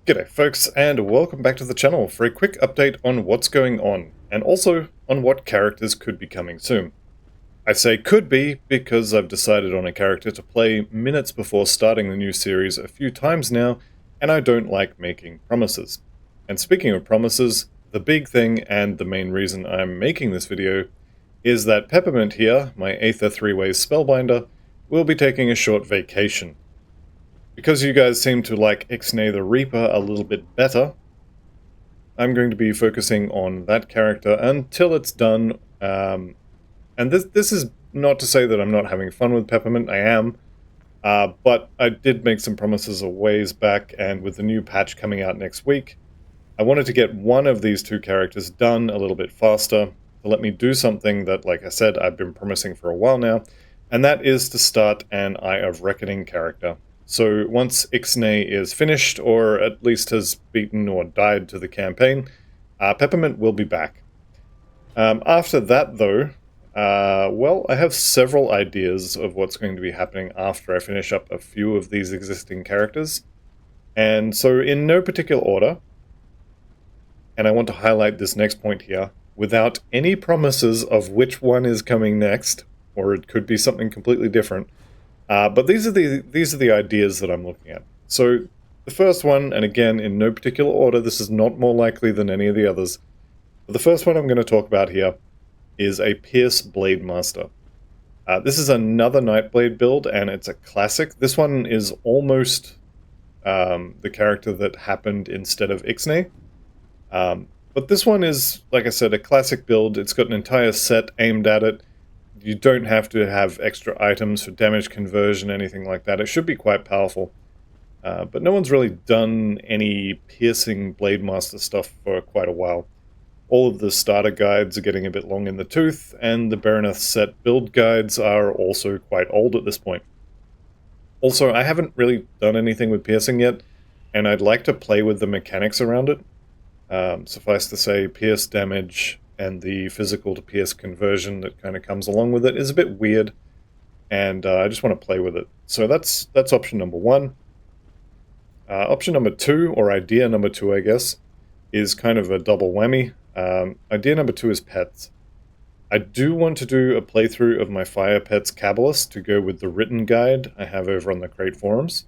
G'day folks, and welcome back to the channel for a quick update on what's going on, and also on what characters could be coming soon. I say could be because I've decided on a character to play minutes before starting the new series a few times now, and I don't like making promises. And speaking of promises, the big thing and the main reason I'm making this video is that Peppermint here, my Aether 3-Ways Spellbinder, will be taking a short vacation. Because you guys seem to like Ixnay the Reaper a little bit better, I'm going to be focusing on that character until it's done. And this is not to say that I'm not having fun with Peppermint, I am. But I did make some promises a ways back, and with the new patch coming out next week, I wanted to get one of these two characters done a little bit faster to let me do something that, like I said, I've been promising for a while now, and that is to start an Eye of Reckoning character. So once Ixnay is finished, or at least has beaten or died to the campaign, Peppermint will be back. After that, though, well, I have several ideas of what's going to be happening after I finish up a few of these existing characters. And so in no particular order, and I want to highlight this next point here, without any promises of which one is coming next, or it could be something completely different, but these are the ideas that I'm looking at. So the first one, and again in no particular order, this is not more likely than any of the others, but the first one I'm going to talk about here is a Pierce Blade Master. This is another Nightblade build, and it's a classic. This one is almost the character that happened instead of Ixnay. But this one is, like I said, a classic build. It's got an entire set aimed at it. You don't have to have extra items for damage conversion, anything like that. It should be quite powerful. But no one's really done any piercing Blade Master stuff for quite a while. All of the starter guides are getting a bit long in the tooth, and the Baroneth set build guides are also quite old at this point. Also, I haven't really done anything with piercing yet, and I'd like to play with the mechanics around it. Suffice to say, pierce damage and the physical to pierce conversion that kind of comes along with it is a bit weird, and I just want to play with it. So that's option number one. Option number two, or idea number two, I guess, is kind of a double whammy. Idea number two is pets. I do want to do a playthrough of my Fire Pets Kabbalist to go with the written guide I have over on the Crate forums.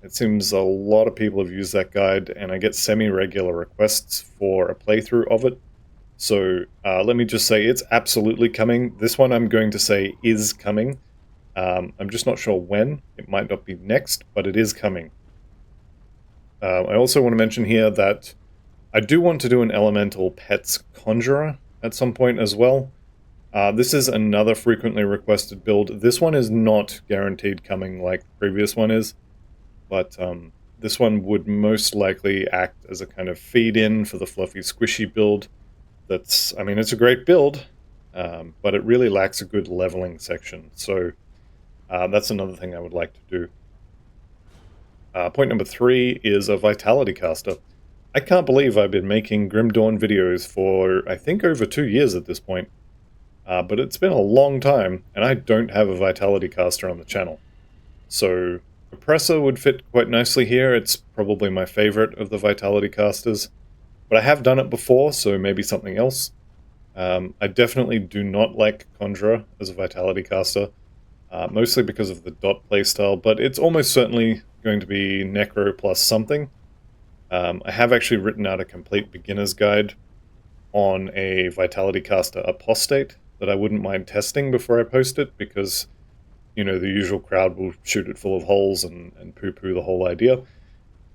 It seems a lot of people have used that guide, and I get semi-regular requests for a playthrough of it. So let me just say it's absolutely coming. This one I'm going to say is coming. I'm just not sure when. It might not be next, but it is coming. I also want to mention here that I do want to do an Elemental Pets Conjurer at some point as well. This is another frequently requested build. This one is not guaranteed coming like the previous one is, but this one would most likely act as a kind of feed-in for the fluffy squishy build. That's, I mean, it's a great build, but it really lacks a good leveling section, so that's another thing I would like to do. Point number three is a Vitality Caster. I can't believe I've been making Grim Dawn videos for, I think, over 2 years at this point. But it's been a long time, and I don't have a Vitality Caster on the channel. So Oppressor would fit quite nicely here. It's probably my favorite of the Vitality Casters. But I have done it before, so maybe something else. I definitely do not like Conjurer as a Vitality Caster, mostly because of the dot playstyle, but it's almost certainly going to be Necro plus something. I have actually written out a complete beginner's guide on a Vitality Caster Apostate that I wouldn't mind testing before I post it, because, you know, the usual crowd will shoot it full of holes and poo-poo the whole idea.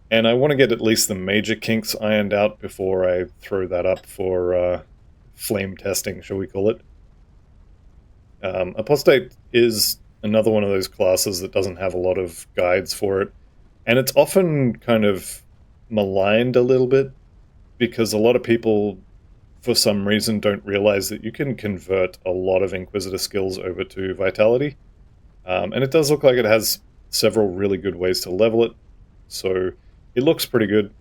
And I want to get at least the major kinks ironed out before I throw that up for flame testing, shall we call it. Apostate is another one of those classes that doesn't have a lot of guides for it, and it's often kind of maligned a little bit, because a lot of people, for some reason, don't realize that you can convert a lot of Inquisitor skills over to Vitality. And it does look like it has several really good ways to level it, so it looks pretty good.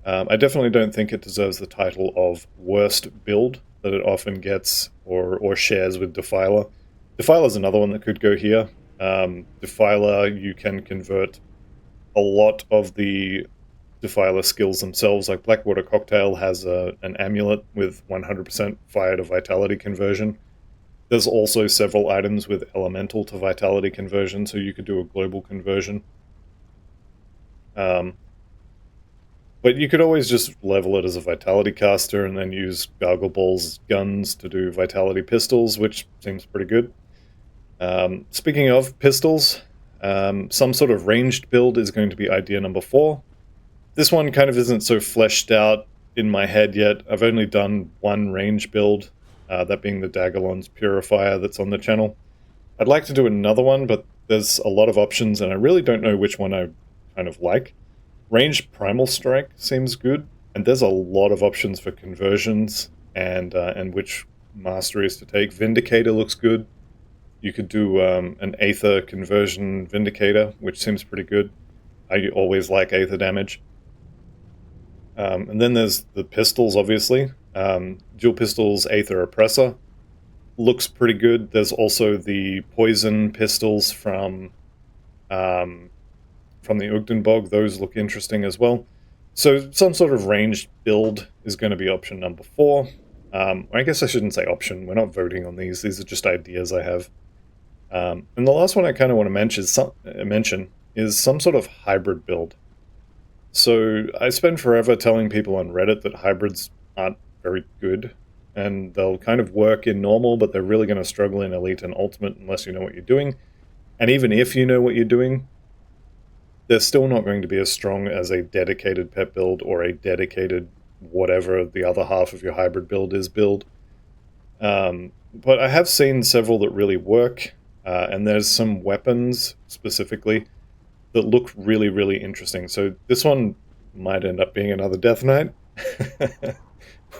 I definitely don't think it deserves the title of worst build that it often gets or shares with Defiler. Defiler's another one that could go here. Defiler, you can convert a lot of the defiler skills themselves. Like Blackwater Cocktail has an amulet with 100% fire to vitality conversion. There's also several items with elemental to vitality conversion, so you could do a global conversion. But you could always just level it as a vitality caster and then use Gargle Ball's guns to do vitality pistols, which seems pretty good. Speaking of pistols, some sort of ranged build is going to be idea number 4. This one kind of isn't so fleshed out in my head yet. I've only done one range build, that being the Dagalon's Purifier that's on the channel. I'd like to do another one, but there's a lot of options, and I really don't know which one I kind of like. Ranged Primal Strike seems good, and there's a lot of options for conversions and which masteries to take. Vindicator looks good. You could do an Aether conversion Vindicator, which seems pretty good. I always like Aether damage. And then there's the pistols, obviously. Dual Pistols Aether Oppressor looks pretty good. There's also the poison pistols from the Ugdenbog. Those look interesting as well. So some sort of ranged build is going to be option number 4. I guess I shouldn't say option. We're not voting on these. These are just ideas I have. And the last one I kind of want to mention is some sort of hybrid build. So I spend forever telling people on Reddit that hybrids aren't very good, and they'll kind of work in normal, but they're really going to struggle in Elite and Ultimate unless you know what you're doing. And even if you know what you're doing, they're still not going to be as strong as a dedicated pet build or a dedicated whatever the other half of your hybrid build is build. But I have seen several that really work, and there's some weapons specifically that look really, really interesting. So this one might end up being another Death Knight,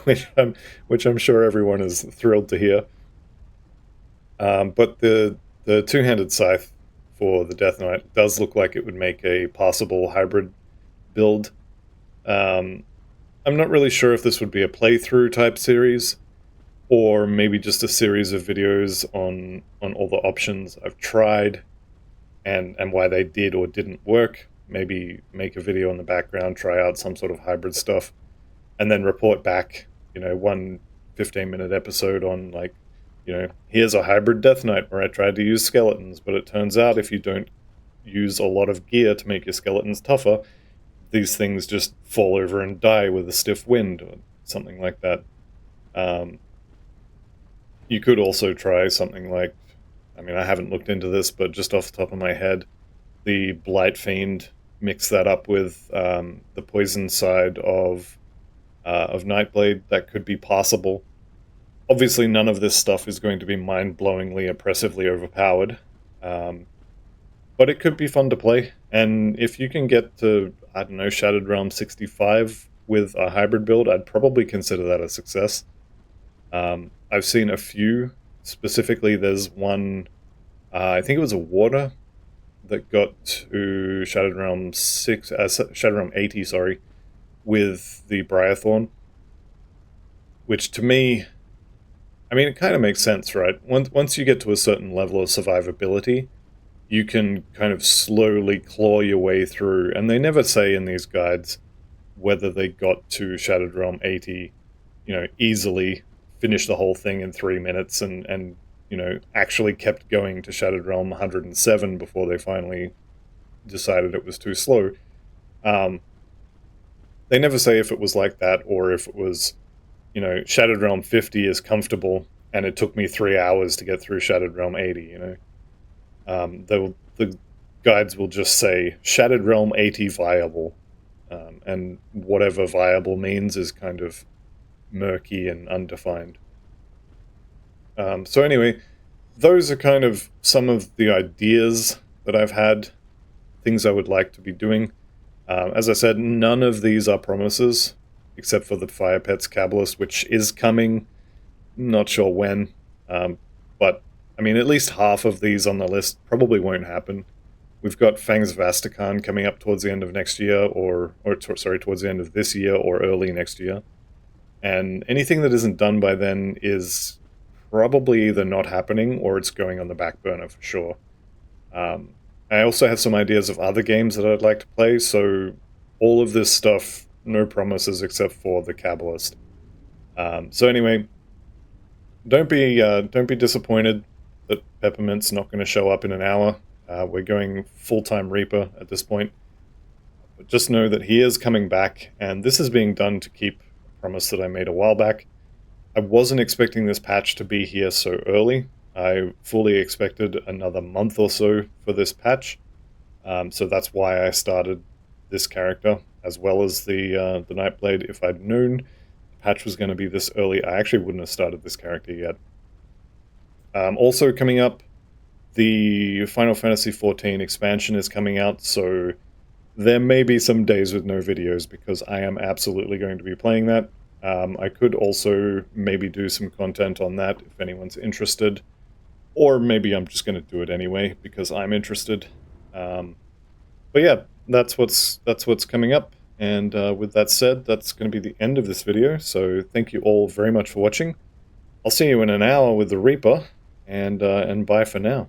which I'm sure everyone is thrilled to hear. But the two-handed scythe for the Death Knight does look like it would make a possible hybrid build. I'm not really sure if this would be a playthrough type series, or maybe just a series of videos on all the options I've tried and why they did or didn't work. Maybe make a video in the background, try out some sort of hybrid stuff, and then report back, one 15-minute episode on, like, here's a hybrid Death Knight where I tried to use skeletons, but it turns out if you don't use a lot of gear to make your skeletons tougher, these things just fall over and die with a stiff wind or something like that. You could also try something like, I haven't looked into this, but just off the top of my head, the Blight Fiend, mix that up with the poison side of Nightblade. That could be possible. Obviously, none of this stuff is going to be mind-blowingly, oppressively overpowered, but it could be fun to play. And if you can get to, Shattered Realm 65 with a hybrid build, I'd probably consider that a success. I've seen a few. Specifically, there's one, I think it was a Warder, that got to Shattered Realm 80, sorry, with the Briarthorn, which to me, it kind of makes sense, right? Once you get to a certain level of survivability, you can kind of slowly claw your way through, and they never say in these guides whether they got to Shattered Realm 80, easily, finished the whole thing in 3 minutes and actually kept going to Shattered Realm 107 before they finally decided it was too slow. They never say if it was like that or if it was, Shattered Realm 50 is comfortable and it took me 3 hours to get through Shattered Realm 80, the guides will just say Shattered Realm 80 viable, and whatever viable means is kind of murky and undefined. So anyway, those are kind of some of the ideas that I've had, things I would like to be doing. As I said, none of these are promises, except for the Fire Pets Kabbalist, which is coming. Not sure when, but at least half of these on the list probably won't happen. We've got Fangs of Astrakhan coming up towards the end of next year, towards the end of this year or early next year. And anything that isn't done by then is probably either not happening or it's going on the back burner for sure. I also have some ideas of other games that I'd like to play, so all of this stuff, no promises except for the Kabbalist. So anyway, don't be disappointed that Peppermint's not going to show up in an hour. We're going full-time Reaper at this point. But just know that he is coming back, and this is being done to keep a promise that I made a while back. I wasn't expecting this patch to be here so early. I fully expected another month or so for this patch. So that's why I started this character, as well as the Nightblade. If I'd known the patch was going to be this early, I actually wouldn't have started this character yet. Also coming up, the Final Fantasy XIV expansion is coming out, so there may be some days with no videos because I am absolutely going to be playing that. I could also maybe do some content on that if anyone's interested, or maybe I'm just going to do it anyway because I'm interested. But yeah, that's what's coming up. And with that said, that's going to be the end of this video. So thank you all very much for watching. I'll see you in an hour with the Reaper, and bye for now.